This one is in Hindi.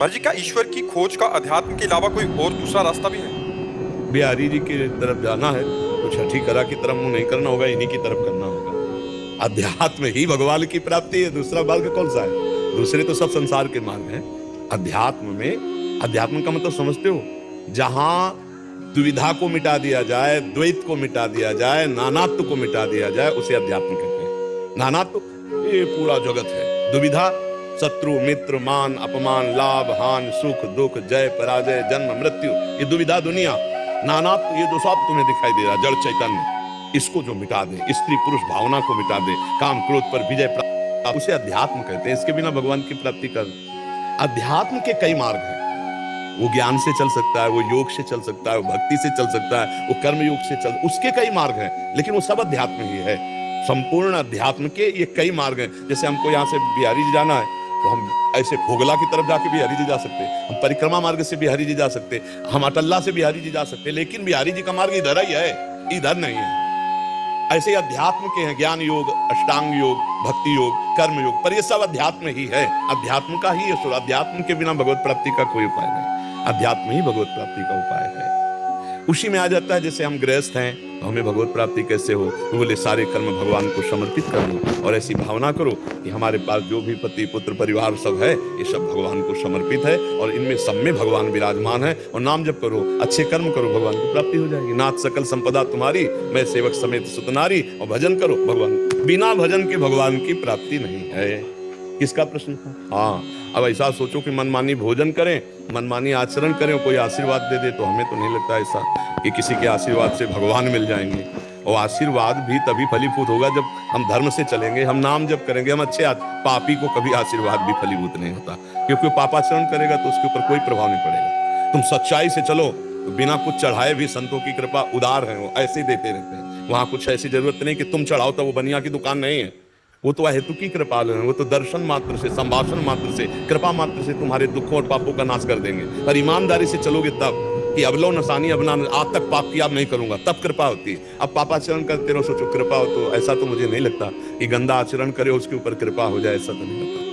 महाराज जी, क्या ईश्वर की खोज का अध्यात्म के अलावा कोई और दूसरा रास्ता भी है? बिहारी जी की तरफ जाना है तो छठी कला की तरफ मुंह नहीं करना होगा, इन्हीं की तरफ करना होगा। अध्यात्म ही भगवान की प्राप्ति है, दूसरा मार्ग कौन सा है? दूसरे तो सब संसार के मार्ग हैं। अध्यात्म में, अध्यात्म का मतलब समझते हो? जहां दुविधा को मिटा दिया जाए, द्वैत को मिटा दिया जाए, नानात्व को मिटा दिया जाए, उसे अध्यात्म कहते हैं। नानात्व ये पूरा जगत है, दुविधा शत्रु मित्र मान अपमान लाभ हान सुख दुख जय पराजय जन्म मृत्यु, ये दुविधा दुनिया। नानात्व ये जो सब तुम्हें दिखाई दे रहा जड़ चैतन्य, इसको जो मिटा दे, स्त्री पुरुष भावना को मिटा दे, काम क्रोध पर विजय प्राप्त, उसे अध्यात्म कहते हैं। इसके बिना भगवान की प्राप्ति कर। अध्यात्म के कई मार्ग हैं। वो ज्ञान से चल सकता है, वो योग से चल सकता है, वो भक्ति से चल सकता है, वो कर्म योग से चल, उसके कई मार्ग हैं, लेकिन वो सब अध्यात्म ही है। संपूर्ण अध्यात्म के ये कई मार्ग हैं। जैसे हमको यहाँ से बिहारी जी जाना है तो हम ऐसे भोगला की तरफ जाके बिहारी जी जा सकते हैं, हम परिक्रमा मार्ग से बिहारी जी जा सकते हैं, हम अटल्ला से बिहारी जी जा सकते हैं, लेकिन बिहारी जी का मार्ग इधर ही है, इधर नहीं है। ऐसे अध्यात्म के हैं, ज्ञान योग, अष्टांग योग, भक्ति योग, कर्म योग, पर ये सब अध्यात्म ही है। अध्यात्म का ही यशोर। अध्यात्म के बिना भगवत प्राप्ति का कोई उपाय नहीं, अध्यात्म ही भगवत प्राप्ति का उपाय है। उसी में आ जाता है, जैसे हम गृहस्थ हैं तो हमें भगवत प्राप्ति कैसे हो? तो बोले सारे कर्म भगवान को समर्पित कर दो और ऐसी भावना करो कि हमारे पास जो भी पति पुत्र परिवार सब है, ये सब भगवान को समर्पित है और इनमें सब में भगवान विराजमान है। और नाम जप करो, अच्छे कर्म करो, भगवान की प्राप्ति हो जाएगी। नाथ सकल संपदा तुम्हारी, मैं सेवक समेत सुतनारी। और भजन करो भगवान, बिना भजन के भगवान की प्राप्ति नहीं है। किसका प्रश्न था? हाँ, अब ऐसा सोचो कि मनमानी भोजन करें, मनमानी आचरण करें, कोई आशीर्वाद दे दे, तो हमें तो नहीं लगता ऐसा कि किसी के आशीर्वाद से भगवान मिल जाएंगे। और आशीर्वाद भी तभी फलीभूत होगा जब हम धर्म से चलेंगे, हम नाम जप करेंगे, हम अच्छे। पापी को कभी आशीर्वाद भी फलीभूत नहीं होता, क्योंकि वो पापाचरण करेगा तो उसके ऊपर कोई प्रभाव नहीं पड़ेगा। तुम सच्चाई से चलो तो बिना कुछ चढ़ाए भी संतों की कृपा उदार है, वो ऐसे ही देते रहते हैं। वहां कुछ ऐसी जरूरत नहीं कि तुम चढ़ाओ, तो वो बनिया की दुकान नहीं है। वो तो हेतु की कृपालु है, वो तो दर्शन मात्र से, संभाषण मात्र से, कृपा मात्र से तुम्हारे दुखों और पापों का नाश कर देंगे। पर ईमानदारी से चलोगे तब कि अबलो नसानी अब ना, आज तक पाप किया अब नहीं करूंगा, तब कृपा होती है। अब पापाचरण करते रहो, सोचो कृपा हो, तो ऐसा तो मुझे नहीं लगता कि गंदा आचरण करे उसके ऊपर कृपा हो जाए, ऐसा तो नहीं लगता।